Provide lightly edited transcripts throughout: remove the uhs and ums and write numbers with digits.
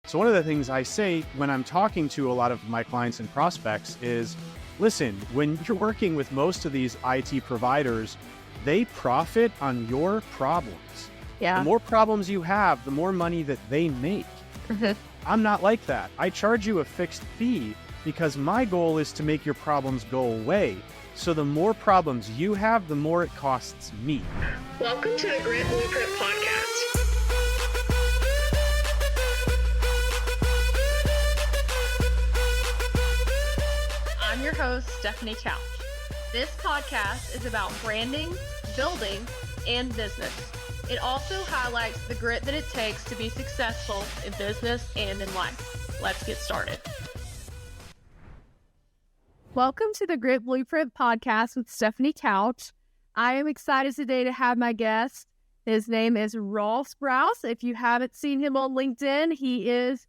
So one of the things I say when I'm talking to a lot of my clients and prospects is, listen, when you're working with most of these IT providers, they profit on your problems. Yeah. The more problems you have, the more money that they make. I'm not like that. I charge you a fixed fee because my goal is to make your problems go away. So the more problems you have, the more it costs me. Welcome to the Grit Blueprint Podcast. I'm your host, Stephanie Couch. This podcast is about branding, building, and business. It also highlights the grit that it takes to be successful in business and in life. Let's get started. Welcome to the Grit Blueprint Podcast with Stephanie Couch. I am excited today to have my guest. His name is Ross Brouse. If you haven't seen him on LinkedIn, he is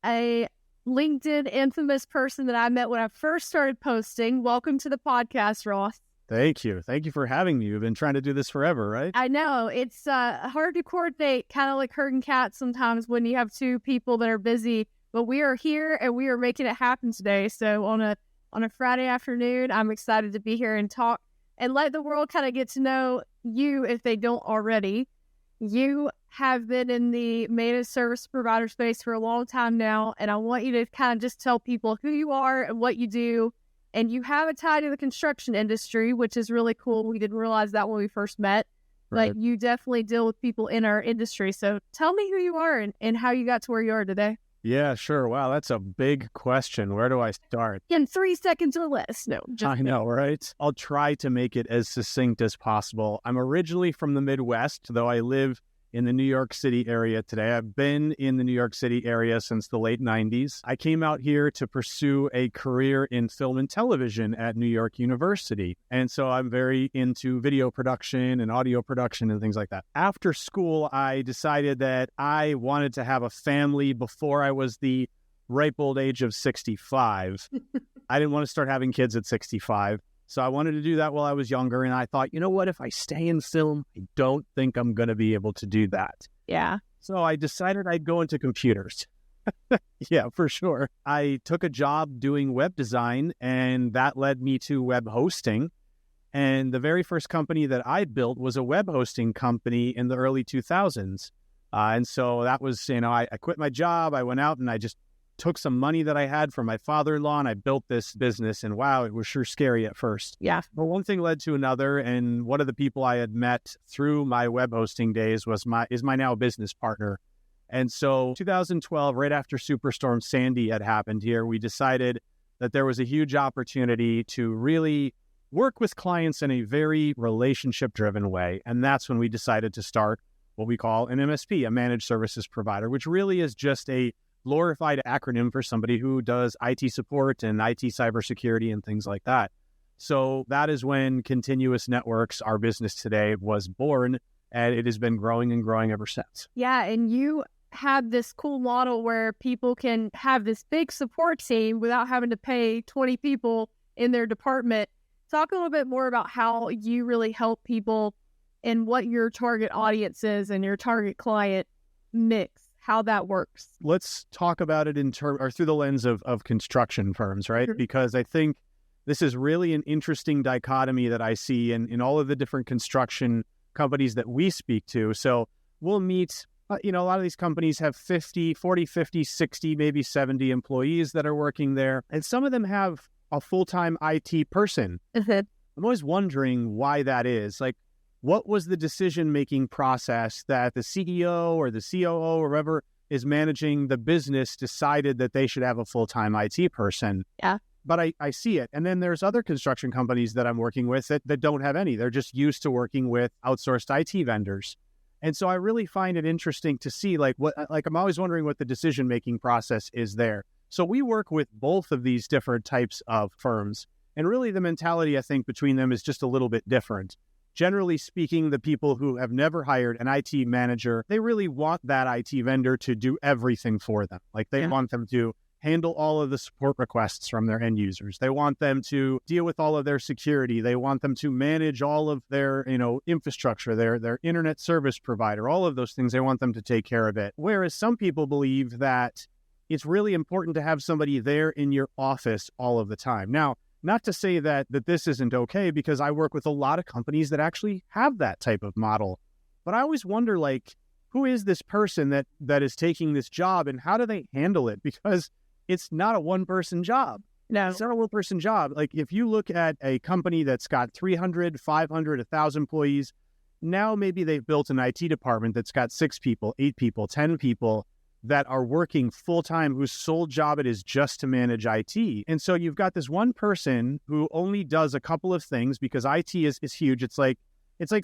a LinkedIn infamous person that I met when I first started posting. Welcome to the podcast, Ross. Thank you. Thank you for having me. You've been trying to do this forever, right? I know. It's hard to coordinate, kind of like herding cats sometimes when you have two people that are busy. But we are here and we are making it happen today. So on a Friday afternoon, I'm excited to be here and talk and let the world kind of get to know you if they don't already. You have been in the managed service provider space for a long time now, and I want you to kind of just tell people who you are and what you do. And you have a tie to the construction industry, which is really cool. We didn't realize that when we first met, Right. but you definitely deal with people in our industry. So tell me who you are and how you got to where you are today. Yeah, sure. Wow, that's a big question. Where do I start? In 3 seconds or less. No, just I know, right? I'll try to make it as succinct as possible. I'm originally from the Midwest, though I live in the New York City area today. I've been in the New York City area since the late 90s. I came out here to pursue a career in film and television at New York University. And so I'm very into video production and audio production and things like that. After school, I decided that I wanted to have a family before I was the ripe old age of 65. I didn't want to start having kids at 65. So I wanted to do that while I was younger. And I thought, you know what, if I stay in film, I don't think I'm going to be able to do that. yeah. So I decided I'd go into computers. Yeah, for sure. I took a job doing web design, and that led me to web hosting. And the very first company that I built was a web hosting company in the early 2000s. And so that was, I quit my job. I went out and I just took some money that I had from my father-in-law, and I built this business. And wow, it was sure scary at first. Yeah. But one thing led to another, and one of the people I had met through my web hosting days is my now business partner. And so 2012, right after Superstorm Sandy had happened here, we decided that there was a huge opportunity to really work with clients in a very relationship-driven way. And that's when we decided to start what we call an MSP, a managed services provider, which really is just a glorified acronym for somebody who does IT support and IT cybersecurity and things like that. So that is when Continuous Networks, our business today, was born, and it has been growing and growing ever since. Yeah. And you have this cool model where people can have this big support team without having to pay 20 people in their department. Talk a little bit more about how you really help people and what your target audience is and your target client mix. How that works. Let's talk about it through the lens of construction firms, right? Sure. Because I think this is really an interesting dichotomy that I see in all of the different construction companies that we speak to. So we'll meet, a lot of these companies have 40, 50, 60, maybe 70 employees that are working there. And some of them have a full-time IT person. I'm always wondering why that is. Like, what was the decision-making process that the CEO or the COO or whoever is managing the business decided that they should have a full-time IT person? Yeah. But I see it. And then there's other construction companies that I'm working with that don't have any. They're just used to working with outsourced IT vendors. And so I really find it interesting to see, I'm always wondering what the decision-making process is there. So we work with both of these different types of firms. And really the mentality, I think, between them is just a little bit different. Generally speaking, the people who have never hired an IT manager, they really want that IT vendor to do everything for them. Like they want them to handle all of the support requests from their end users. They want them to deal with all of their security. They want them to manage all of their, infrastructure, their internet service provider, all of those things. They want them to take care of it. Whereas some people believe that it's really important to have somebody there in your office all of the time. Now, not to say that this isn't okay, because I work with a lot of companies that actually have that type of model. But I always wonder, like, who is this person that is taking this job, and how do they handle it? Because it's not a one-person job. No. It's not a one-person job. Like, if you look at a company that's got 300, 500, 1,000 employees, now maybe they've built an IT department that's got 6 people, 8 people, 10 people that are working full-time, whose sole job it is just to manage IT. And so you've got this one person who only does a couple of things, because IT is huge. It's like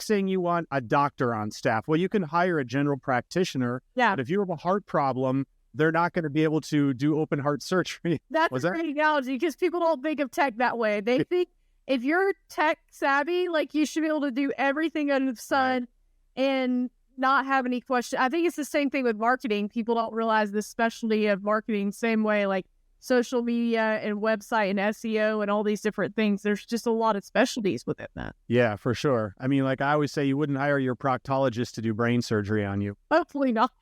saying you want a doctor on staff. Well, you can hire a general practitioner, but if you have a heart problem, they're not going to be able to do open heart surgery. That's a great analogy, because people don't think of tech that way. They think if you're tech savvy, like, you should be able to do everything under the sun and not have any question. I think it's the same thing with marketing. People don't realize the specialty of marketing, same way like social media and website and SEO and all these different things. There's just a lot of specialties within that. Yeah, for sure. I mean, like I always say, you wouldn't hire your proctologist to do brain surgery on you. Hopefully not.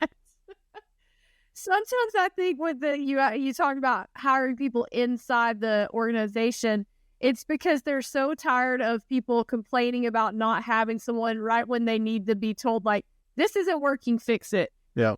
Sometimes I think with you talk about hiring people inside the organization, it's because they're so tired of people complaining about not having someone right when they need to be told, like, this isn't working, fix it. Yeah.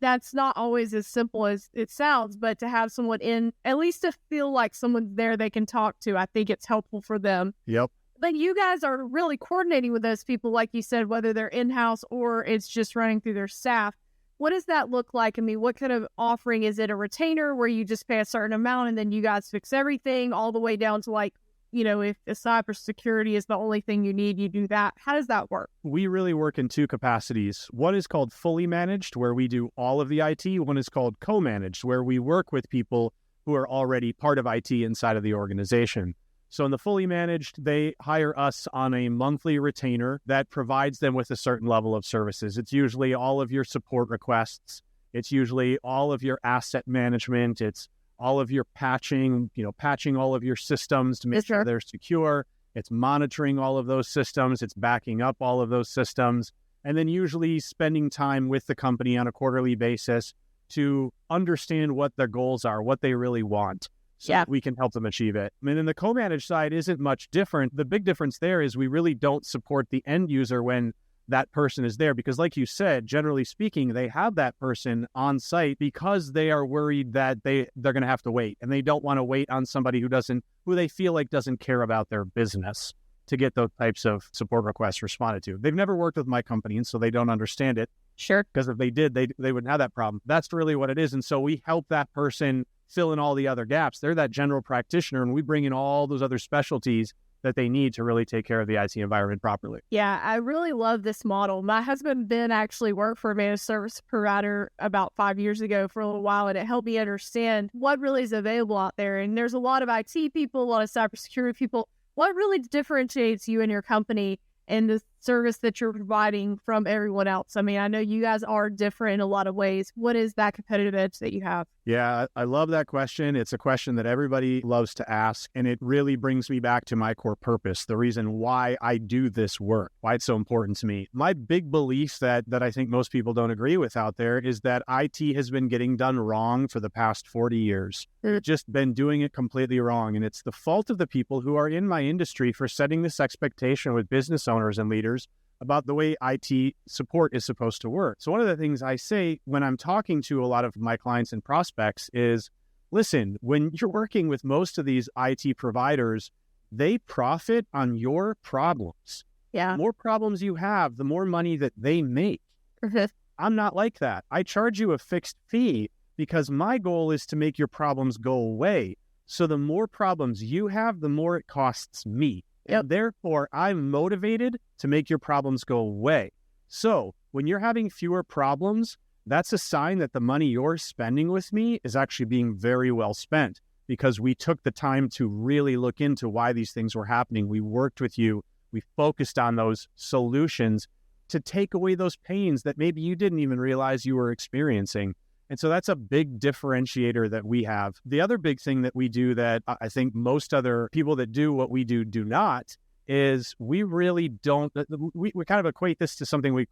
That's not always as simple as it sounds, but to have someone in, at least to feel like someone's there they can talk to, I think it's helpful for them. Yep. But you guys are really coordinating with those people, like you said, whether they're in-house or it's just running through their staff. What does that look like? I mean, what kind of offering? Is it a retainer where you just pay a certain amount and then you guys fix everything, all the way down to, like, if the cybersecurity is the only thing you need, you do that? How does that work? We really work in 2 capacities. One is called fully managed, where we do all of the IT. One is called co-managed, where we work with people who are already part of IT inside of the organization. So in the fully managed, they hire us on a monthly retainer that provides them with a certain level of services. It's usually all of your support requests. It's usually all of your asset management. It's all of your patching, patching all of your systems to make sure they're secure. It's monitoring all of those systems. It's backing up all of those systems. And then usually spending time with the company on a quarterly basis to understand what their goals are, what they really want, so that we can help them achieve it. I mean, then the co-managed side isn't much different. The big difference there is we really don't support the end user when that person is there, because like you said, generally speaking, they have that person on site because they are worried that they're going to have to wait, and they don't want to wait on somebody who they feel like doesn't care about their business to get those types of support requests responded to. They've never worked with my company, and so they don't understand it. Sure. Because if they did, they wouldn't have that problem. That's really what it is. And so we help that person fill in all the other gaps. They're that general practitioner, and we bring in all those other specialties that they need to really take care of the IT environment properly. Yeah, I really love this model. My husband, Ben, actually worked for a managed service provider about 5 years ago for a little while, and it helped me understand what really is available out there. And there's a lot of IT people, a lot of cybersecurity people. What really differentiates you and your company and the service that you're providing from everyone else? I mean, I know you guys are different in a lot of ways. What is that competitive edge that you have? Yeah, I love that question. It's a question that everybody loves to ask, and it really brings me back to my core purpose, the reason why I do this work, why it's so important to me. My big belief that I think most people don't agree with out there is that IT has been getting done wrong for the past 40 years. They've just been doing it completely wrong, and it's the fault of the people who are in my industry for setting this expectation with business owners and leaders about the way IT support is supposed to work. So one of the things I say when I'm talking to a lot of my clients and prospects is, listen, when you're working with most of these IT providers, they profit on your problems. Yeah. The more problems you have, the more money that they make. I'm not like that. I charge you a fixed fee because my goal is to make your problems go away. So the more problems you have, the more it costs me. Yep. And therefore, I'm motivated to make your problems go away. So when you're having fewer problems, that's a sign that the money you're spending with me is actually being very well spent, because we took the time to really look into why these things were happening. We worked with you. We focused on those solutions to take away those pains that maybe you didn't even realize you were experiencing. And so that's a big differentiator that we have. The other big thing that we do that I think most other people that do what we do not is we really don't, we kind of equate this to something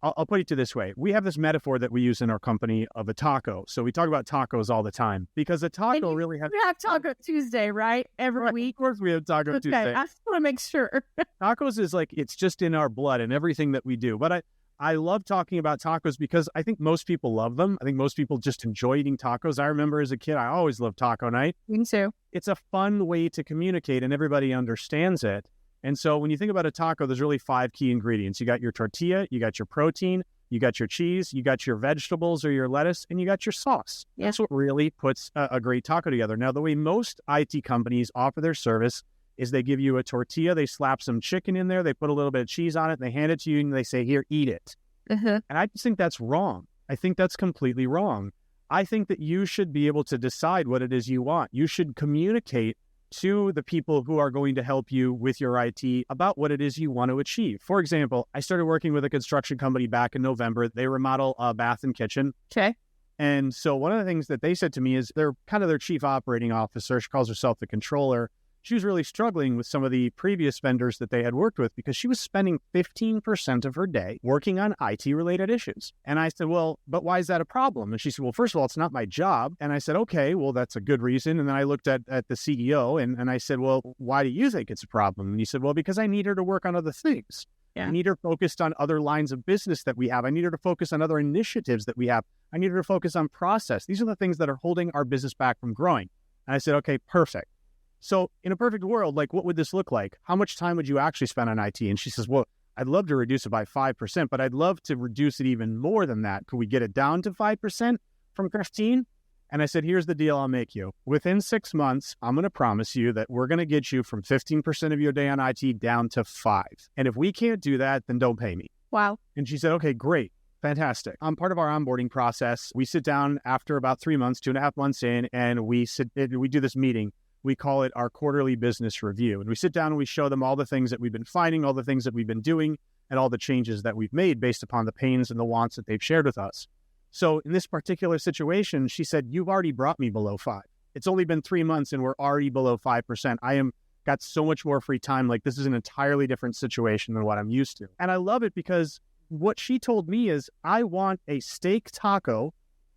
I'll put it to this way. We have this metaphor that we use in our company of a taco. So we talk about tacos all the time because a taco really has... We have Taco Tuesday, right? Every week. Of course we have Taco Tuesday. I just want to make sure. Tacos is like, it's just in our blood and everything that we do. But I love talking about tacos because I think most people love them. I think most people just enjoy eating tacos. I remember as a kid, I always loved taco night. Me too. It's a fun way to communicate and everybody understands it. And so when you think about a taco, there's really 5 key ingredients. You got your tortilla, you got your protein, you got your cheese, you got your vegetables or your lettuce, and you got your sauce. Yeah. That's what really puts a great taco together. Now, the way most IT companies offer their service is they give you a tortilla, they slap some chicken in there, they put a little bit of cheese on it, they hand it to you, and they say, here, eat it. And I just think that's wrong. I think that's completely wrong. I think that you should be able to decide what it is you want. You should communicate to the people who are going to help you with your IT about what it is you want to achieve. For example, I started working with a construction company back in November. They remodel a bath and kitchen. Okay. And so one of the things that they said to me is they're kind of their chief operating officer. She calls herself the controller. She was really struggling with some of the previous vendors that they had worked with because she was spending 15% of her day working on IT-related issues. And I said, well, but why is that a problem? And she said, well, first of all, it's not my job. And I said, okay, well, that's a good reason. And then I looked at the CEO and I said, well, why do you think it's a problem? And he said, well, because I need her to work on other things. Yeah. I need her focused on other lines of business that we have. I need her to focus on other initiatives that we have. I need her to focus on process. These are the things that are holding our business back from growing. And I said, okay, perfect. So in a perfect world, like what would this look like? How much time would you actually spend on IT? And she says, well, I'd love to reduce it by 5%, but I'd love to reduce it even more than that. Could we get it down to 5% from 15? And I said, here's the deal I'll make you. Within 6 months, I'm going to promise you that we're going to get you from 15% of your day on IT down to 5. And if we can't do that, then don't pay me. Wow. And she said, okay, great. Fantastic. I'm part of our onboarding process. We sit down after about 3 months, 2.5 months in, and we do this meeting. We call it our quarterly business review. And we sit down and we show them all the things that we've been finding, all the things that we've been doing, and all the changes that we've made based upon the pains and the wants that they've shared with us. So in this particular situation, she said, you've already brought me below 5. It's only been 3 months and we're already below 5%. I am got so much more free time. Like this is an entirely different situation than what I'm used to. And I love it because what she told me is I want a steak taco.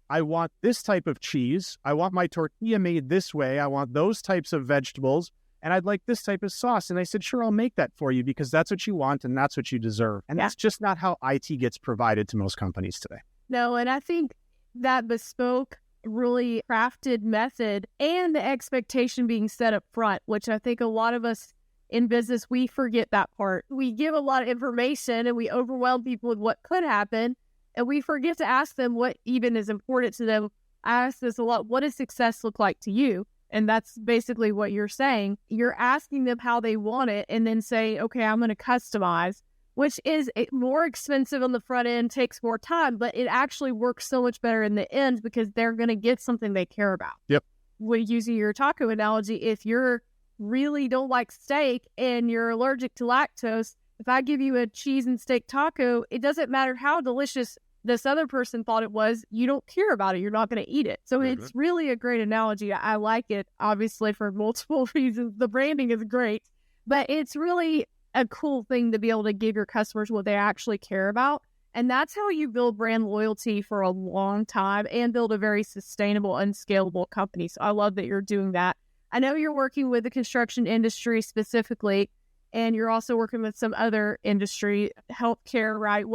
I want this type of cheese. I want my tortilla made this way. I want those types of vegetables. And I'd like this type of sauce. And I said, sure, I'll make that for you because that's what you want and that's what you deserve. And that's just not how IT gets provided to most companies today. No, and I think that bespoke, really crafted method and the expectation being set up front, which I think a lot of us in business, we forget that part. We give a lot of information and we overwhelm people with what could happen. And we forget to ask them what even is important to them. I ask this a lot. What does success look like to you? And that's basically what you're saying. You're asking them how they want it and then say, okay, I'm going to customize, which is more expensive on the front end, takes more time, but it actually works so much better in the end because they're going to get something they care about. Yep. When using your taco analogy, if you're really don't like steak and you're allergic to lactose, if I give you a cheese and steak taco, it doesn't matter how delicious this other person thought it was, you don't care about it. You're not going to eat it. So It's really a great analogy. I like it, obviously, for multiple reasons. The branding is great, but it's really a cool thing to be able to give your customers what they actually care about. And that's how you build brand loyalty for a long time and build a very sustainable and scalable company. So I love that you're doing that. I know you're working with the construction industry specifically, and you're also working with some other industry, healthcare, right?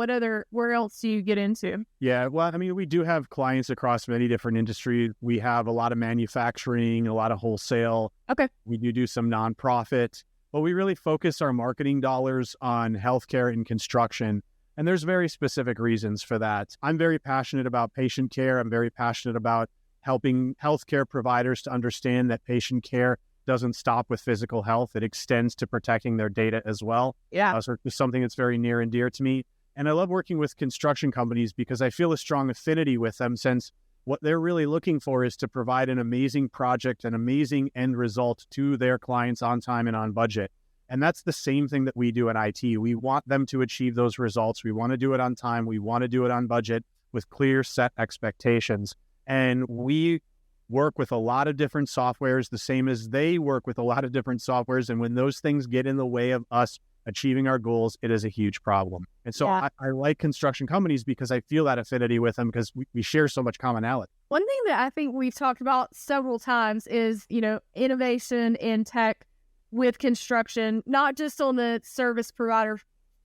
Where else do you get into? Yeah, well, I mean, we do have clients across many different industries. We have a lot of manufacturing, a lot of wholesale. Okay. We do some nonprofit, but we really focus our marketing dollars on healthcare and construction. And there's very specific reasons for that. I'm very passionate about patient care. I'm very passionate about helping healthcare providers to understand that patient care doesn't stop with physical health. It extends to protecting their data as well. Yeah. So it's something that's very near and dear to me. And I love working with construction companies because I feel a strong affinity with them since what they're really looking for is to provide an amazing project, an amazing end result to their clients on time and on budget. And that's the same thing that we do in IT. We want them to achieve those results. We want to do it on time. We want to do it on budget with clear set expectations. And we work with a lot of different softwares, the same as they work with a lot of different softwares. And when those things get in the way of us achieving our goals, it is a huge problem. And so I like construction companies because I feel that affinity with them because we share so much commonality. One thing that I think we've talked about several times is, innovation in tech with construction, not just on the service provider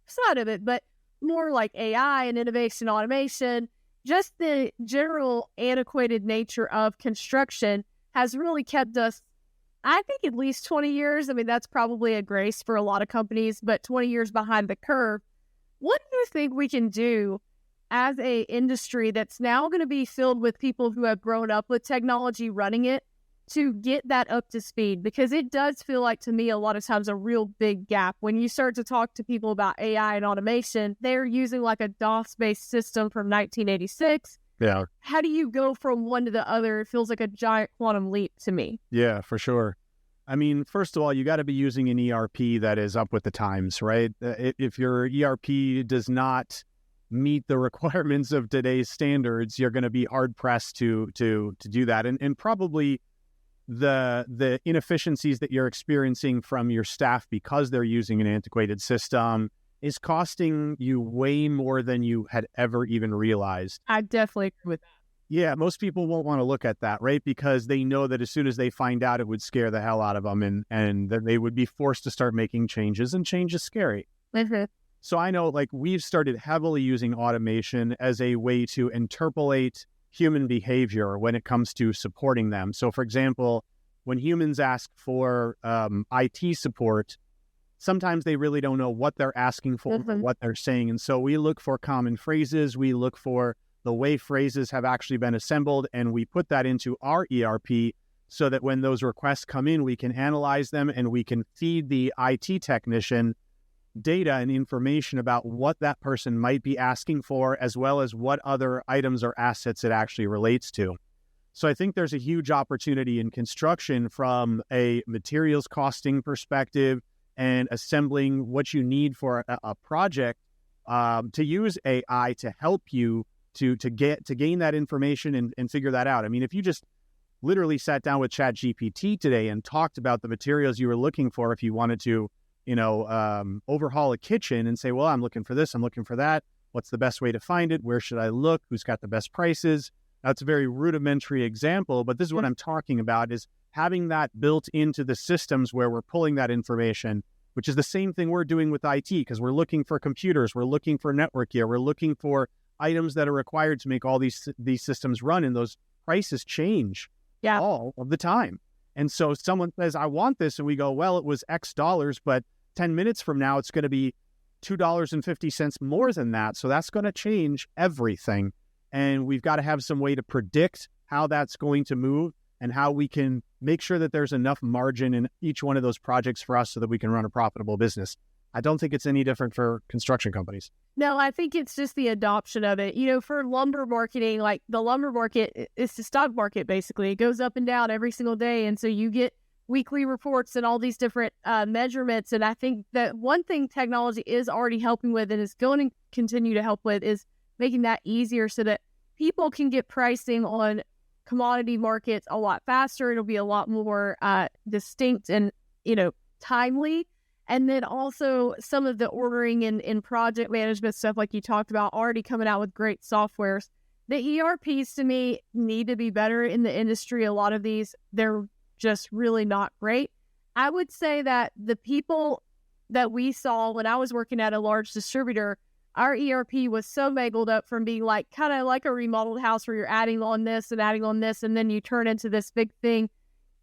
side of it, but more like AI and innovation automation. Just the general antiquated nature of construction has really kept us, I think, at least 20 years. I mean, that's probably a grace for a lot of companies, but 20 years behind the curve. What do you think we can do as a industry that's now going to be filled with people who have grown up with technology running it to get that up to speed? Because it does feel like, to me, a lot of times a real big gap. When you start to talk to people about AI and automation, they're using like a DOS-based system from 1986. Yeah. How do you go from one to the other? It feels like a giant quantum leap to me. Yeah, for sure. I mean, first of all, you got to be using an ERP that is up with the times, right? If your ERP does not meet the requirements of today's standards, you're going to be hard pressed to do that. And probably the inefficiencies that you're experiencing from your staff because they're using an antiquated system is costing you way more than you had ever even realized. I definitely agree with that. Yeah, most people won't want to look at that, right? Because they know that as soon as they find out, it would scare the hell out of them, and that they would be forced to start making changes, and change is scary. Mm-hmm. So I know, like, we've started heavily using automation as a way to interpolate human behavior when it comes to supporting them. So, for example, when humans ask for IT support, sometimes they really don't know what they're asking for, or what they're saying. And so we look for common phrases, we look for the way phrases have actually been assembled, and we put that into our ERP so that when those requests come in, we can analyze them and we can feed the IT technician data and information about what that person might be asking for, as well as what other items or assets it actually relates to. So I think there's a huge opportunity in construction from a materials costing perspective and assembling what you need for a project, to use AI to help you to gain that information and figure that out. I mean, if you just literally sat down with ChatGPT today and talked about the materials you were looking for, if you wanted to, overhaul a kitchen and say, well, I'm looking for this, I'm looking for that. What's the best way to find it? Where should I look? Who's got the best prices? That's a very rudimentary example, but this is what I'm talking about, is having that built into the systems where we're pulling that information, which is the same thing we're doing with IT, because we're looking for computers, we're looking for network gear, we're looking for items that are required to make all these systems run, and those prices change all of the time. And so someone says, I want this, and we go, well, it was X dollars, but 10 minutes from now, it's going to be $2.50 more than that. So that's going to change everything. And we've got to have some way to predict how that's going to move and how we can make sure that there's enough margin in each one of those projects for us so that we can run a profitable business. I don't think it's any different for construction companies. No, I think it's just the adoption of it. For lumber marketing, like the lumber market, it's the stock market, basically. It goes up and down every single day. And so you get weekly reports and all these different measurements. And I think that one thing technology is already helping with and is going to continue to help with is making that easier so that people can get pricing on commodity markets a lot faster. It'll be a lot more distinct and, timely. And then also some of the ordering and project management stuff, like you talked about, already coming out with great softwares. The ERPs, to me, need to be better in the industry. A lot of these, they're just really not great. I would say that the people that we saw when I was working at a large distributor, our ERP was so mangled up from being kind of like a remodeled house where you're adding on this, and then you turn into this big thing.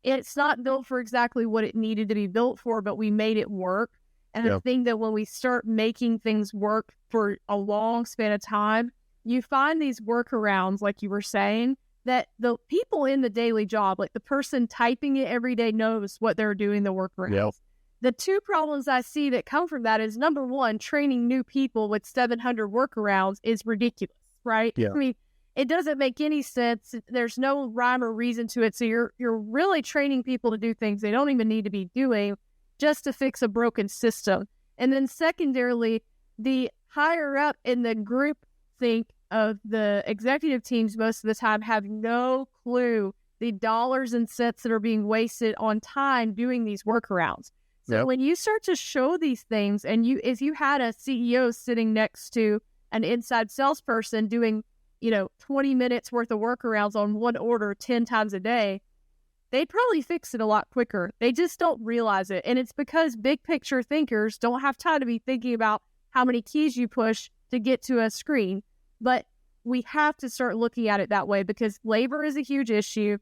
It's not built for exactly what it needed to be built for, but we made it work. And I think that when we start making things work for a long span of time, you find these workarounds, like you were saying, that the people in the daily job, like the person typing it every day, knows what they're doing the workarounds. Yep. The two problems I see that come from that is, number one, training new people with 700 workarounds is ridiculous, right? Yeah. I mean, it doesn't make any sense. There's no rhyme or reason to it. So you're really training people to do things they don't even need to be doing just to fix a broken system. And then secondarily, the higher up in the group think of the executive teams most of the time have no clue the dollars and cents that are being wasted on time doing these workarounds. So when you start to show these things, and if you had a CEO sitting next to an inside salesperson doing, 20 minutes worth of workarounds on one order 10 times a day, they'd probably fix it a lot quicker. They just don't realize it. And it's because big picture thinkers don't have time to be thinking about how many keys you push to get to a screen. But we have to start looking at it that way, because labor is a huge issue.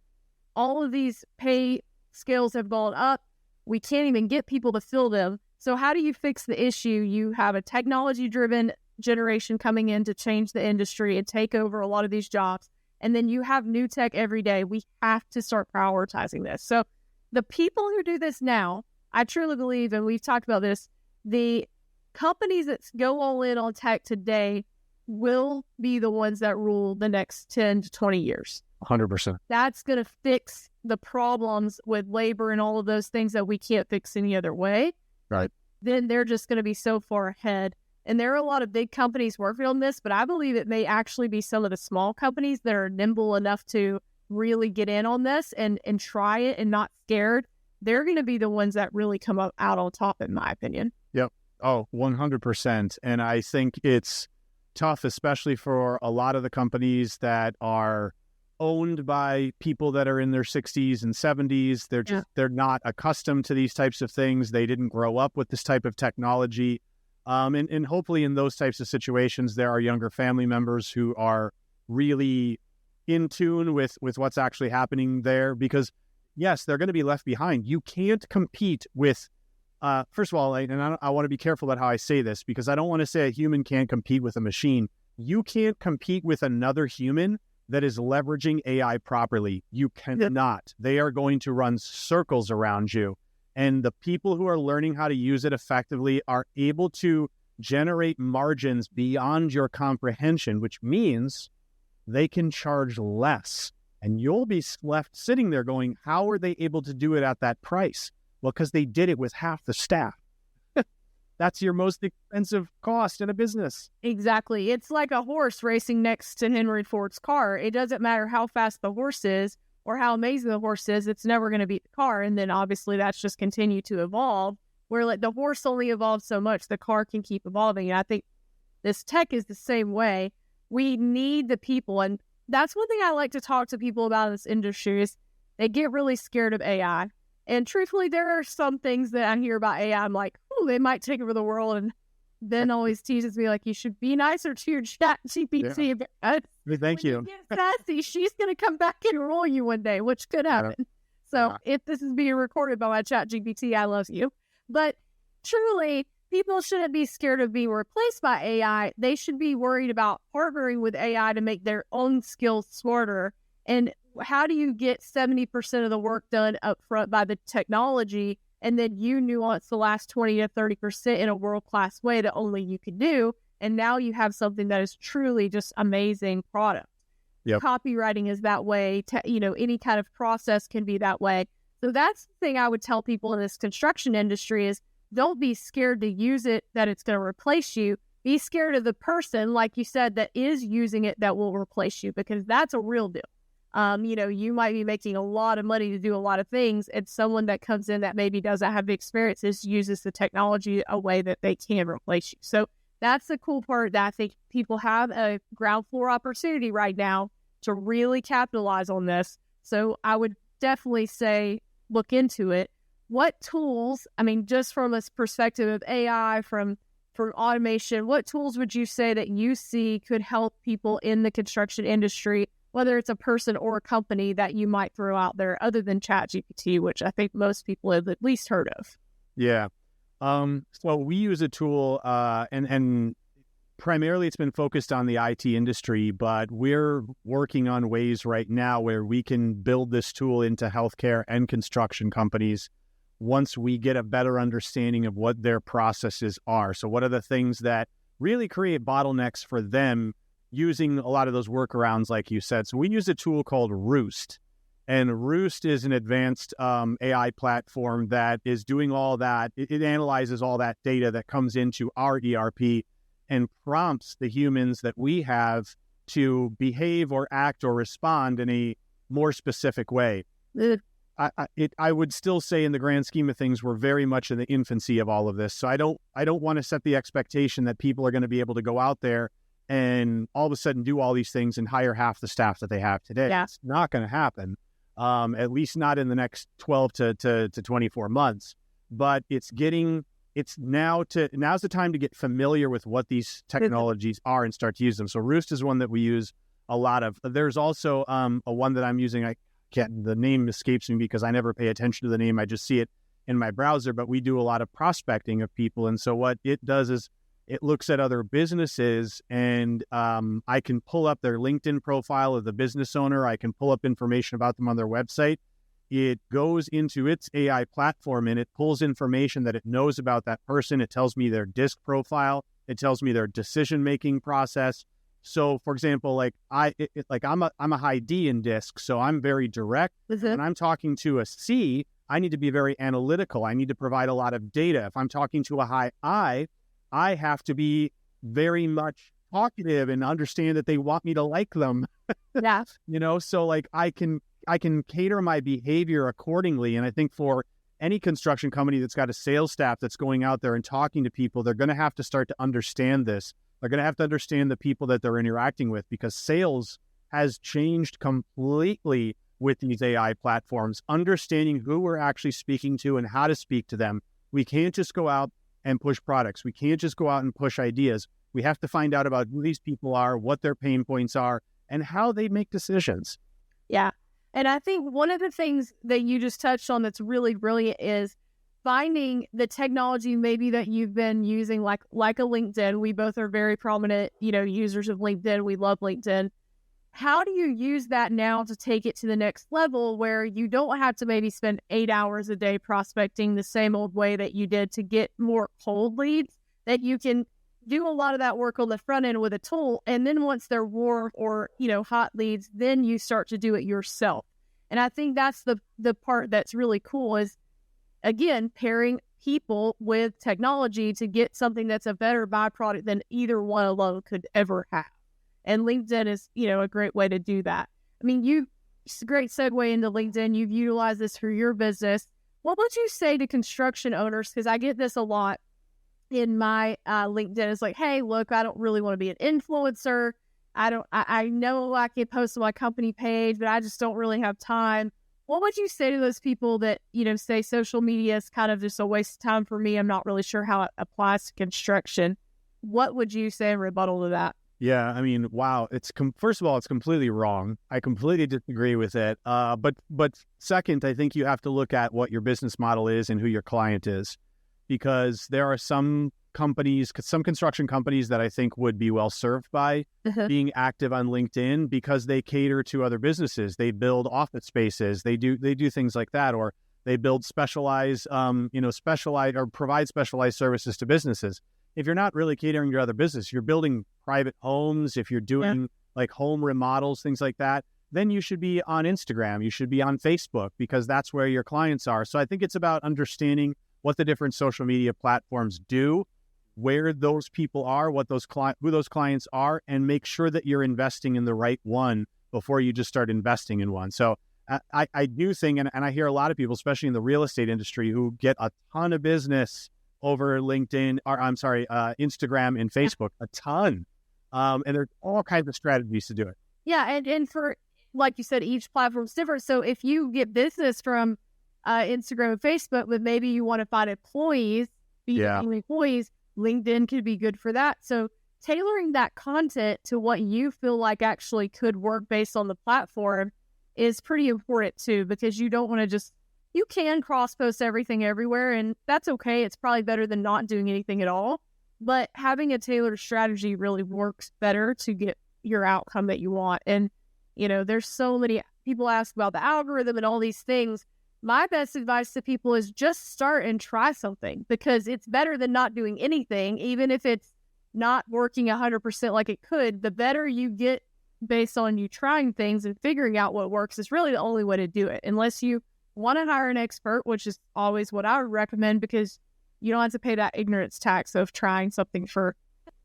All of these pay scales have gone up. We can't even get people to fill them. So how do you fix the issue? You have a technology-driven generation coming in to change the industry and take over a lot of these jobs. And then you have new tech every day. We have to start prioritizing this. So the people who do this now, I truly believe, and we've talked about this, the companies that go all in on tech today will be the ones that rule the next 10 to 20 years. 100%. That's going to fix the problems with labor and all of those things that we can't fix any other way. Right. Then they're just going to be so far ahead. And there are a lot of big companies working on this, but I believe it may actually be some of the small companies that are nimble enough to really get in on this and try it and not scared. They're going to be the ones that really come out on top, in my opinion. Yep. Oh, 100%. And I think it's tough, especially for a lot of the companies that are owned by people that are in their 60s and 70s. They're not accustomed to these types of things. They didn't grow up with this type of technology. And hopefully in those types of situations, there are younger family members who are really in tune with what's actually happening there, because yes, they're going to be left behind. You can't compete with, first of all, I want to be careful about how I say this, because I don't want to say a human can't compete with a machine. You can't compete with another human that is leveraging AI properly. You cannot. They are going to run circles around you. And the people who are learning how to use it effectively are able to generate margins beyond your comprehension, which means they can charge less. And you'll be left sitting there going, how are they able to do it at that price? Well, because they did it with half the staff. That's your most expensive cost in a business. Exactly. It's like a horse racing next to Henry Ford's car. It doesn't matter how fast the horse is or how amazing the horse is, it's never going to beat the car. And then obviously that's just continue to evolve, where like the horse only evolves so much, the car can keep evolving. And I think this tech is the same way. We need the people. And that's one thing I like to talk to people about in this industry is they get really scared of AI. And truthfully, there are some things that I hear about AI, I'm like, oh, they might take over the world. And Ben always teases me, like, you should be nicer to your chat GPT. Yeah. Thank you. When you get sassy, she's going to come back and roll you one day, which could happen. So if this is being recorded by my chat GPT, I love you. But truly, people shouldn't be scared of being replaced by AI. They should be worried about partnering with AI to make their own skills smarter. And how do you get 70% of the work done up front by the technology, and then you nuance the last 20 to 30% in a world-class way that only you can do, and now you have something that is truly just amazing product. Yep. Copywriting is that way. Any kind of process can be that way. So that's the thing I would tell people in this construction industry is don't be scared to use it, that it's going to replace you. Be scared of the person, like you said, that is using it that will replace you, because that's a real deal. You might be making a lot of money to do a lot of things, and someone that comes in that maybe doesn't have the experiences uses the technology a way that they can replace you. So that's the cool part that I think people have a ground floor opportunity right now to really capitalize on this. So I would definitely say look into it. What tools, just from a perspective of AI, from automation, what tools would you say that you see could help people in the construction industry, whether it's a person or a company that you might throw out there other than ChatGPT, which I think most people have at least heard of? Yeah. Well, we use a tool and primarily it's been focused on the IT industry, but we're working on ways right now where we can build this tool into healthcare and construction companies once we get a better understanding of what their processes are. So what are the things that really create bottlenecks for them using a lot of those workarounds, like you said. So we use a tool called Roost. And Roost is an advanced AI platform that is doing all that. It analyzes all that data that comes into our ERP and prompts the humans that we have to behave or act or respond in a more specific way. I would still say in the grand scheme of things, we're very much in the infancy of all of this. So I don't want to set the expectation that people are going to be able to go out there and all of a sudden do all these things and hire half the staff that they have today. Yeah. It's not going to happen, at least not in the next 12 to 24 months. But now's the time to get familiar with what these technologies are and start to use them. So Roost is one that we use a lot of. There's also a one that I'm using. The name escapes me because I never pay attention to the name. I just see it in my browser, but we do a lot of prospecting of people. And so what it does is it looks at other businesses and I can pull up their LinkedIn profile of the business owner. I can pull up information about them on their website. It goes into its AI platform and it pulls information that it knows about that person. It tells me their DISC profile. It tells me their decision-making process. So, for example, I'm a high D in DISC, so I'm very direct. When I'm talking to a C, I need to be very analytical. I need to provide a lot of data. If I'm talking to a high I have to be very much talkative and understand that they want me to like them. Yeah. So I can cater my behavior accordingly. And I think for any construction company that's got a sales staff that's going out there and talking to people, they're going to have to start to understand this. They're going to have to understand the people that they're interacting with, because sales has changed completely with these AI platforms, understanding who we're actually speaking to and how to speak to them. We can't just go out and push products. We can't just go out and push ideas. We have to find out about who these people are, what their pain points are, and how they make decisions. Yeah. And I think one of the things that you just touched on that's really brilliant is finding the technology maybe that you've been using, like a LinkedIn. We both are very prominent, users of LinkedIn. We love LinkedIn. How do you use that now to take it to the next level where you don't have to maybe spend 8 hours a day prospecting the same old way that you did to get more cold leads, that you can do a lot of that work on the front end with a tool. And then once they're warm or, hot leads, then you start to do it yourself. And I think that's the part that's really cool is, again, pairing people with technology to get something that's a better byproduct than either one alone could ever have. And LinkedIn is, a great way to do that. I mean, it's a great segue into LinkedIn. You've utilized this for your business. What would you say to construction owners? Because I get this a lot in my LinkedIn. It's like, hey, look, I don't really want to be an influencer. I know I can post on my company page, but I just don't really have time. What would you say to those people that, say social media is kind of just a waste of time for me? I'm not really sure how it applies to construction. What would you say in rebuttal to that? Yeah, I mean, wow. First of all, it's completely wrong. I completely disagree with it. But second, I think you have to look at what your business model is and who your client is, because there are some construction companies that I think would be well served by being active on LinkedIn, because they cater to other businesses. They build office spaces. They do things like that, or they build specialized or provide specialized services to businesses. If you're not really catering to other business, you're building private homes, if you're doing like home remodels, things like that, then you should be on Instagram. You should be on Facebook, because that's where your clients are. So I think it's about understanding what the different social media platforms do, where those people are, who those clients are, and make sure that you're investing in the right one before you just start investing in one. So I do think, and I hear a lot of people, especially in the real estate industry, who get a ton of business over LinkedIn, Instagram and Facebook, a ton. And there's all kinds of strategies to do it. Yeah. And for, like you said, each platform's different. So if you get business from Instagram and Facebook, but maybe you want to find employees, LinkedIn could be good for that. So tailoring that content to what you feel like actually could work based on the platform is pretty important too, because you don't want to you can cross-post everything everywhere, and that's okay. It's probably better than not doing anything at all. But having a tailored strategy really works better to get your outcome that you want. And, there's so many people ask about the algorithm and all these things. My best advice to people is just start and try something, because it's better than not doing anything. Even if it's not working 100% like it could, the better you get based on you trying things and figuring out what works is really the only way to do it. Unless you want to hire an expert, which is always what I would recommend, because you don't have to pay that ignorance tax of trying something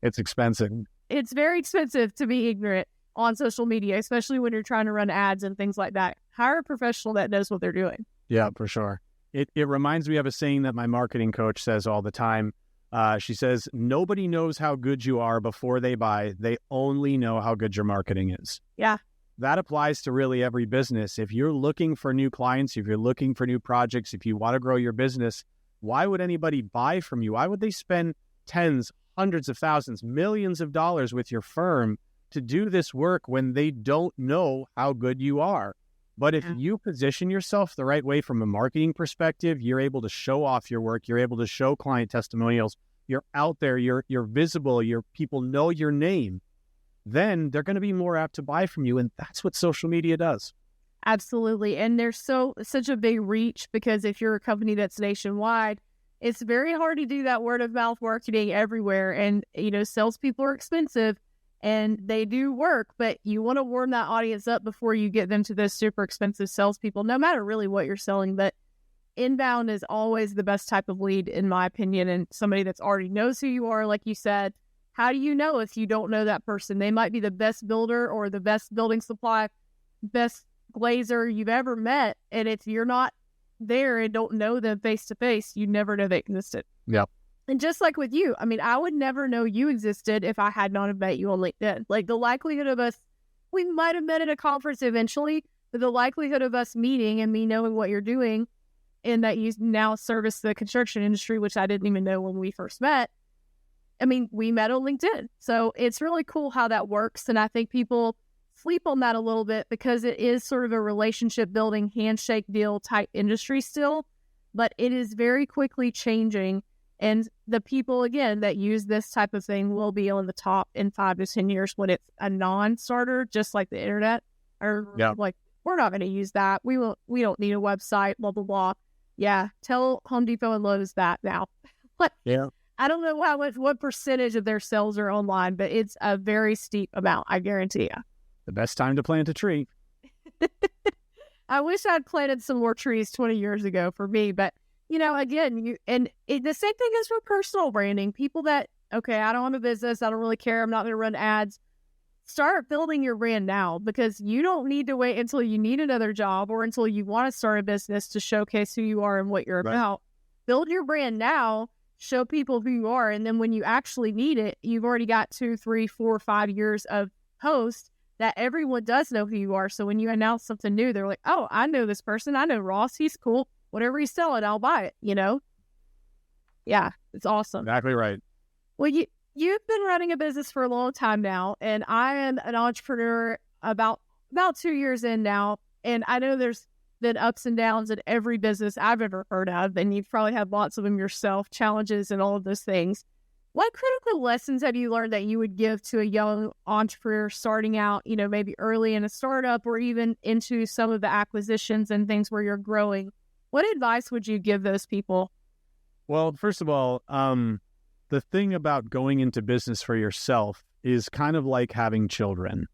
It's expensive. It's very expensive to be ignorant on social media, especially when you're trying to run ads and things like that. Hire a professional that knows what they're doing. Yeah, for sure. It reminds me of a saying that my marketing coach says all the time. She says, nobody knows how good you are before they buy. They only know how good your marketing is. Yeah. That applies to really every business. If you're looking for new clients, if you're looking for new projects, if you want to grow your business, why would anybody buy from you? Why would they spend tens, hundreds of thousands, millions of dollars with your firm to do this work when they don't know how good you are? But if you position yourself the right way from a marketing perspective, you're able to show off your work, you're able to show client testimonials, you're out there, you're visible, your people know your name, then they're going to be more apt to buy from you. And that's what social media does. Absolutely. And there's such a big reach, because if you're a company that's nationwide, it's very hard to do that word of mouth marketing everywhere. And, salespeople are expensive and they do work, but you want to warm that audience up before you get them to those super expensive salespeople, no matter really what you're selling. But inbound is always the best type of lead, in my opinion, and somebody that's already knows who you are. Like you said, how do you know if you don't know that person? They might be the best builder or the best building supply, best glazer you've ever met. And if you're not there and don't know them face to face, you never know they existed. Yep. And just like with you, I would never know you existed if I had not have met you on LinkedIn. Like, the likelihood of us, we might have met at a conference eventually, but the likelihood of us meeting and me knowing what you're doing, and that you now service the construction industry, which I didn't even know when we first met. We met on LinkedIn. So it's really cool how that works. And I think people sleep on that a little bit, because it is sort of a relationship building, handshake deal type industry still, but it is very quickly changing. And the people, again, that use this type of thing will be on the top in 5 to 10 years when it's a non-starter, just like the internet. Like, we're not going to use that. We don't need a website, blah, blah, blah. Yeah. Tell Home Depot and Lowe's that now. Yeah. I don't know what percentage of their sales are online, but it's a very steep amount, I guarantee you. The best time to plant a tree. I wish I'd planted some more trees 20 years ago for me, but again, the same thing is for personal branding. People that, okay, I don't have a business, I don't really care, I'm not going to run ads. Start building your brand now, because you don't need to wait until you need another job or until you want to start a business to showcase who you are and what you're about. Build your brand now, show people who you are, and then when you actually need it, you've already got 2, 3, 4, 5 years of posts that everyone does know who you are. So when you announce something new, they're like, oh, I know this person. I know Ross. He's cool. Whatever he's selling, I'll buy it, Yeah, it's awesome. Exactly right. Well, you've been running a business for a long time now, and I am an entrepreneur about 2 years in now, and I know there's been ups and downs in every business I've ever heard of, and you've probably had lots of them yourself, challenges and all of those things. What critical lessons have you learned that you would give to a young entrepreneur starting out, maybe early in a startup or even into some of the acquisitions and things where you're growing? What advice would you give those people? Well, first of all, the thing about going into business for yourself is kind of like having children.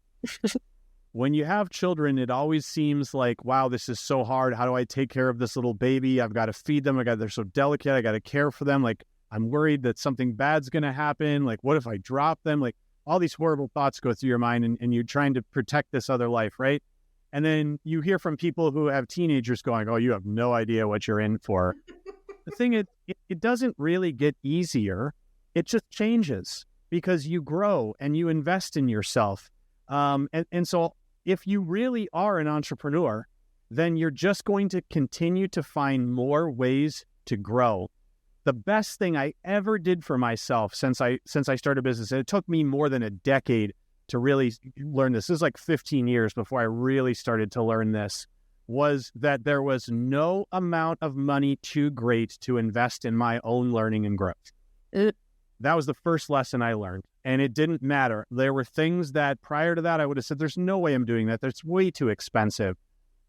When you have children, it always seems like, wow, this is so hard. How do I take care of this little baby? I've got to feed them. They're so delicate. I got to care for them. Like, I'm worried that something bad's going to happen. Like, what if I drop them? Like, all these horrible thoughts go through your mind, and you're trying to protect this other life, right? And then you hear from people who have teenagers going, oh, you have no idea what you're in for. The thing is, it doesn't really get easier. It just changes because you grow and you invest in yourself. And so if you really are an entrepreneur, then you're just going to continue to find more ways to grow. The best thing I ever did for myself since I started business, and it took me more than a decade to really learn this. This is like 15 years before I really started to learn this, was that there was no amount of money too great to invest in my own learning and growth. That was the first lesson I learned. And it didn't matter. There were things that prior to that, I would have said, there's no way I'm doing that. That's way too expensive.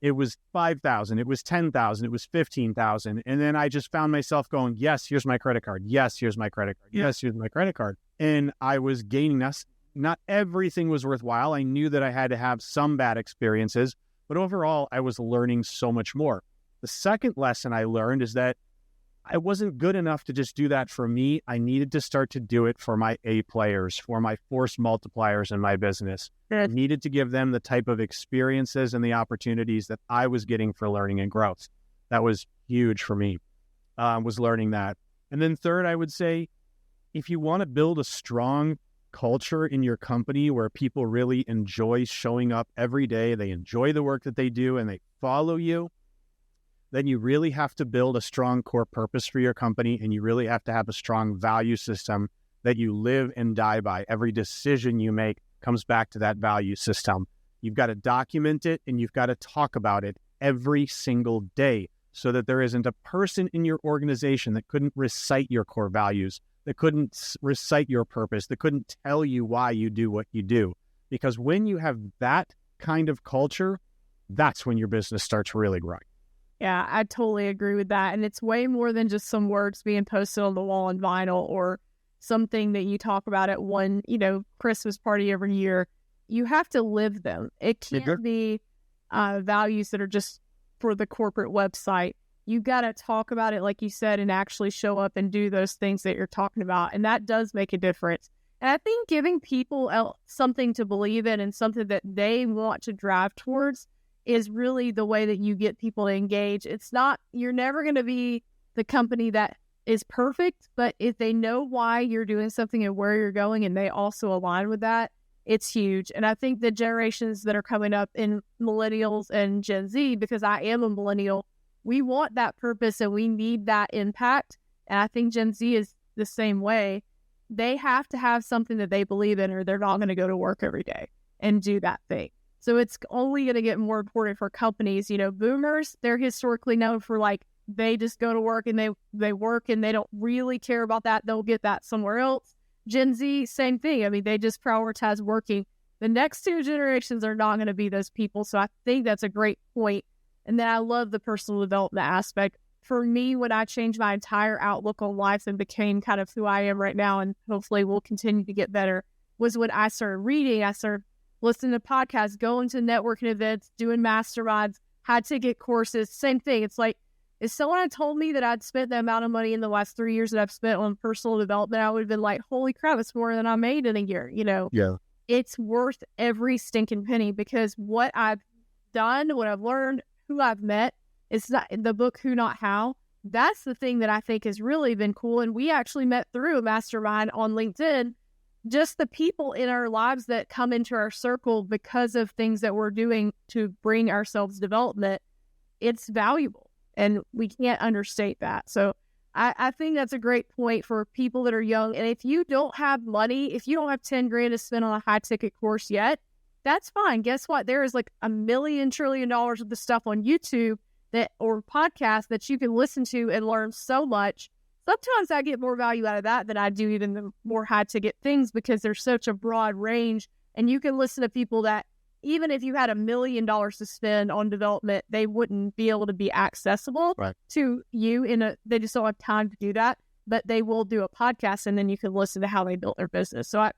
It was $5,000. It was $10,000. It was $15,000. And then I just found myself going, yes, here's my credit card. Yes, here's my credit card. Yes, here's my credit card. And I was gaining this. Not everything was worthwhile. I knew that I had to have some bad experiences, but overall, I was learning so much more. The second lesson I learned is that I wasn't good enough to just do that for me. I needed to start to do it for my A players, for my force multipliers in my business. I needed to give them the type of experiences and the opportunities that I was getting for learning and growth. That was huge for me, was learning that. And then third, I would say, if you want to build a strong culture in your company where people really enjoy showing up every day, they enjoy the work that they do, and they follow you, then you really have to build a strong core purpose for your company, and you really have to have a strong value system that you live and die by. Every decision you make comes back to that value system. You've got to document it, and you've got to talk about it every single day so that there isn't a person in your organization that couldn't recite your core values, that couldn't recite your purpose, that couldn't tell you why you do what you do. Because when you have that kind of culture, that's when your business starts really growing. Yeah, I totally agree with that. And it's way more than just some words being posted on the wall in vinyl or something that you talk about at one, Christmas party every year. You have to live them. It can't be values that are just for the corporate website. You got to talk about it, like you said, and actually show up and do those things that you're talking about. And that does make a difference. And I think giving people something to believe in and something that they want to drive towards is really the way that you get people to engage. It's not, you're never going to be the company that is perfect, but if they know why you're doing something and where you're going and they also align with that, it's huge. And I think the generations that are coming up in millennials and Gen Z, because I am a millennial, we want that purpose and we need that impact. And I think Gen Z is the same way. They have to have something that they believe in or they're not going to go to work every day and do that thing. So it's only going to get more important for companies. Boomers, they're historically known for they just go to work and they work and they don't really care about that. They'll get that somewhere else. Gen Z, same thing. I mean, they just prioritize working. The next two generations are not going to be those people. So I think that's a great point. And then I love the personal development aspect. For me, when I changed my entire outlook on life and became kind of who I am right now, and hopefully will continue to get better, was when I started reading. I started listening to podcasts, going to networking events, doing masterminds, high ticket courses, same thing. It's like, if someone had told me that I'd spent the amount of money in the last 3 years that I've spent on personal development, I would have been like, holy crap, it's more than I made in a year. Yeah. It's worth every stinking penny because what I've done, what I've learned, who I've met, it's not in the book, Who Not How. That's the thing that I think has really been cool. And we actually met through a mastermind on LinkedIn. Just the people in our lives that come into our circle because of things that we're doing to bring ourselves development, it's valuable. And we can't understate that. So I think that's a great point for people that are young. And if you don't have money, if you don't have 10 grand to spend on a high ticket course yet, that's fine. Guess what? There is like $1 trillion of the stuff on YouTube or podcasts that you can listen to and learn so much. Sometimes I get more value out of that than I do even the more high ticket things because there's such a broad range. And you can listen to people that even if you had $1 million to spend on development, they wouldn't be able to be accessible to you they just don't have time to do that, but they will do a podcast and then you can listen to how they built their business. So I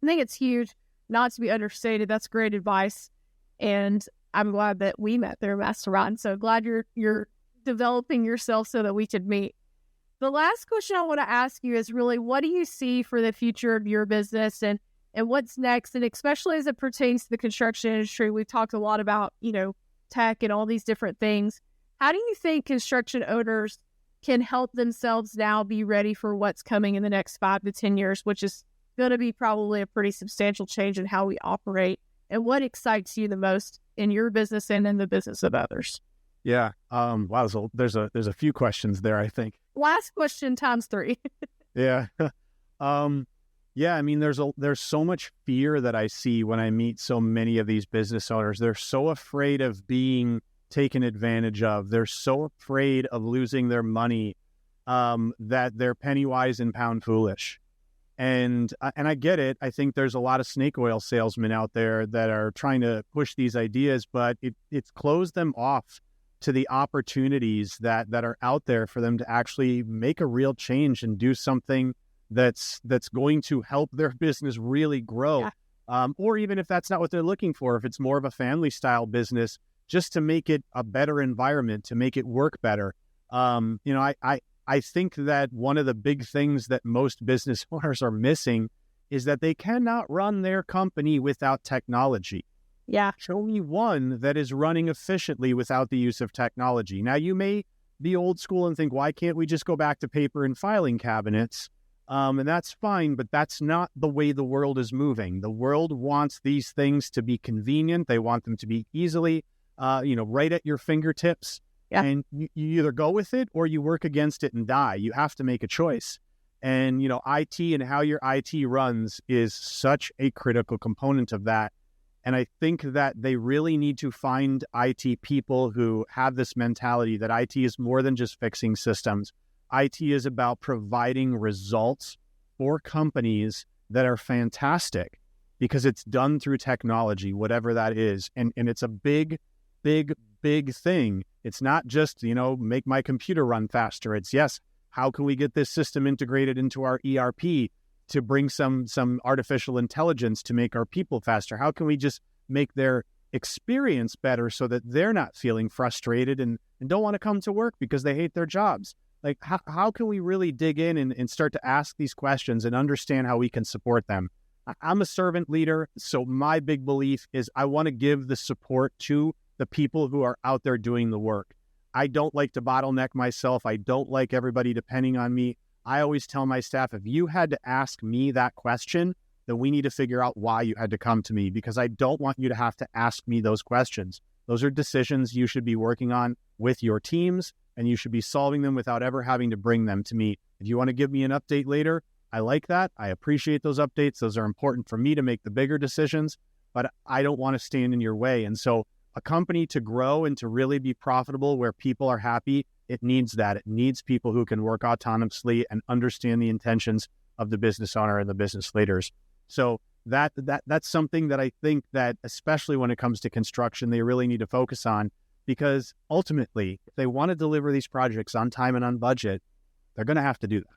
think it's huge, not to be understated. That's great advice. And I'm glad that we met through Mastermind. So glad you're developing yourself so that we could meet. The last question I want to ask you is really, what do you see for the future of your business and what's next? And especially as it pertains to the construction industry, we've talked a lot about, tech and all these different things. How do you think construction owners can help themselves now be ready for what's coming in the next 5 to 10 years, which is going to be probably a pretty substantial change in how we operate? And what excites you the most in your business and in the business of others? Yeah. Wow. So there's a few questions there, I think. Last question times 3. Yeah. Yeah, I mean, there's so much fear that I see when I meet so many of these business owners. They're so afraid of being taken advantage of. They're so afraid of losing their money that they're penny wise and pound foolish. And I get it. I think there's a lot of snake oil salesmen out there that are trying to push these ideas, but it's closed them off to the opportunities that are out there for them to actually make a real change and do something that's going to help their business really grow. Yeah. Or even if that's not what they're looking for, if it's more of a family style business, just to make it a better environment, to make it work better. I think that one of the big things that most business owners are missing is that they cannot run their company without technology. Yeah. Show me one that is running efficiently without the use of technology. Now, you may be old school and think, why can't we just go back to paper and filing cabinets? And that's fine, but that's not the way the world is moving. The world wants these things to be convenient. They want them to be easily, right at your fingertips. Yeah. And you either go with it or you work against it and die. You have to make a choice. And, IT and how your IT runs is such a critical component of that. And I think that they really need to find IT people who have this mentality that IT is more than just fixing systems. IT is about providing results for companies that are fantastic because it's done through technology, whatever that is. And it's a big, big, big thing. It's not just, make my computer run faster. It's, yes, how can we get this system integrated into our ERP to bring some artificial intelligence to make our people faster? How can we just make their experience better so that they're not feeling frustrated and don't want to come to work because they hate their jobs? Like, how can we really dig in and start to ask these questions and understand how we can support them? I'm a servant leader, so my big belief is I want to give the support to the people who are out there doing the work. I don't like to bottleneck myself. I don't like everybody depending on me. I always tell my staff, if you had to ask me that question, then we need to figure out why you had to come to me, because I don't want you to have to ask me those questions. Those are decisions you should be working on with your teams, and you should be solving them without ever having to bring them to me. If you want to give me an update later, I like that. I appreciate those updates. Those are important for me to make the bigger decisions, but I don't want to stand in your way. And so a company to grow and to really be profitable where people are happy, it needs that. It needs people who can work autonomously and understand the intentions of the business owner and the business leaders. So that's something that I think that, especially when it comes to construction, they really need to focus on, because ultimately, if they want to deliver these projects on time and on budget, they're going to have to do that.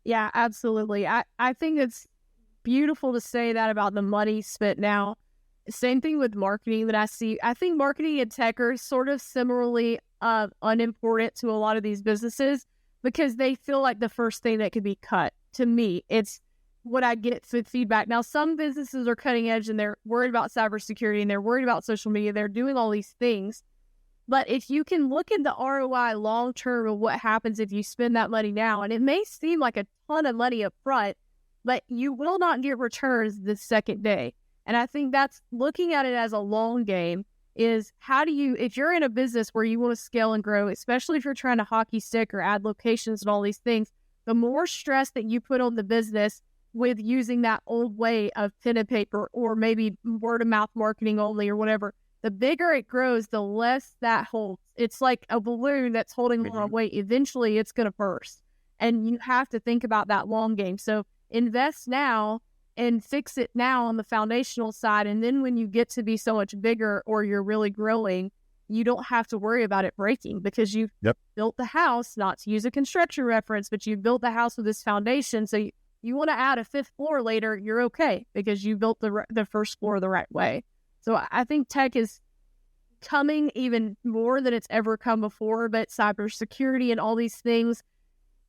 Yeah, absolutely. I think it's beautiful to say that about the money spent now. Same thing with marketing that I see. I think marketing and tech are sort of similarly unimportant to a lot of these businesses because they feel like the first thing that could be cut. To me, it's what I get with feedback. Now, some businesses are cutting edge and they're worried about cybersecurity and they're worried about social media. They're doing all these things. But if you can look at the ROI long-term of what happens if you spend that money now, and it may seem like a ton of money up front, but you will not get returns the second day. And I think that's looking at it as a long game is how do you, if you're in a business where you want to scale and grow, especially if you're trying to hockey stick or add locations and all these things, the more stress that you put on the business with using that old way of pen and paper or maybe word of mouth marketing only or whatever, the bigger it grows, the less that holds. It's like a balloon that's holding a lot of weight. Eventually, it's going to burst. And you have to think about that long game. So invest now and fix it now on the foundational side. And then when you get to be so much bigger or you're really growing, you don't have to worry about it breaking because you've built the house, not to use a construction reference, but you built the house with this foundation. So you want to add a fifth floor later, you're okay because you built the first floor the right way. So I think tech is coming even more than it's ever come before, but cybersecurity and all these things,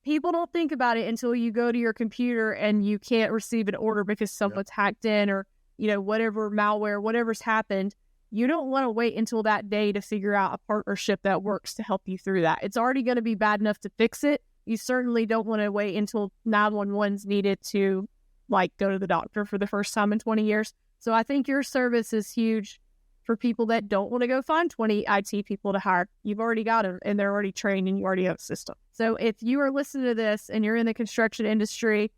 people don't think about it until you go to your computer and you can't receive an order because someone's hacked in or, whatever malware, whatever's happened. You don't want to wait until that day to figure out a partnership that works to help you through that. It's already going to be bad enough to fix it. You certainly don't want to wait until 911's needed to go to the doctor for the first time in 20 years. So I think your service is huge for people that don't want to go find 20 IT people to hire. You've already got them and they're already trained and you already have a system. So if you are listening to this and you're in the construction industry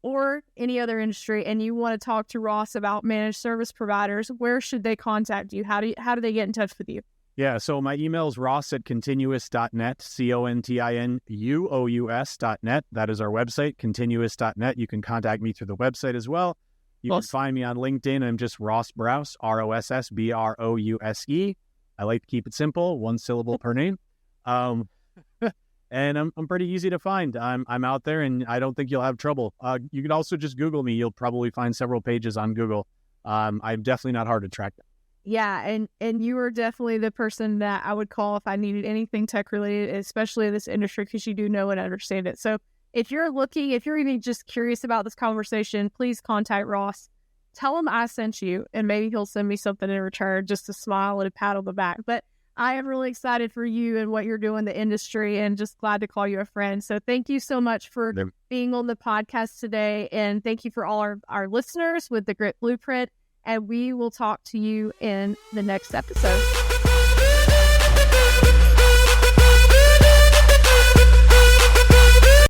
or any other industry and you want to talk to Ross about managed service providers, where should they contact you? How do they get in touch with you? Yeah, so my email is ross@continuous.net, continuous.net. That is our website, continuous.net. You can contact me through the website as well. You can find me on LinkedIn. I'm just Ross Brouse, ROSSBROUSE. I like to keep it simple, one syllable per name. And I'm pretty easy to find. I'm out there and I don't think you'll have trouble. You can also just Google me. You'll probably find several pages on Google. I'm definitely not hard to track down. Yeah, and you are definitely the person that I would call if I needed anything tech related, especially in this industry, because you do know and understand it. So if you're even just curious about this conversation, please contact Ross. tell him I sent you, and maybe he'll send me something in return, just a smile and a pat on the back. But I am really excited for you and what you're doing in the industry, and just glad to call you a friend. So thank you so much for being on the podcast today. And thank you for all our listeners with the Grit Blueprint. And we will talk to you in the next episode.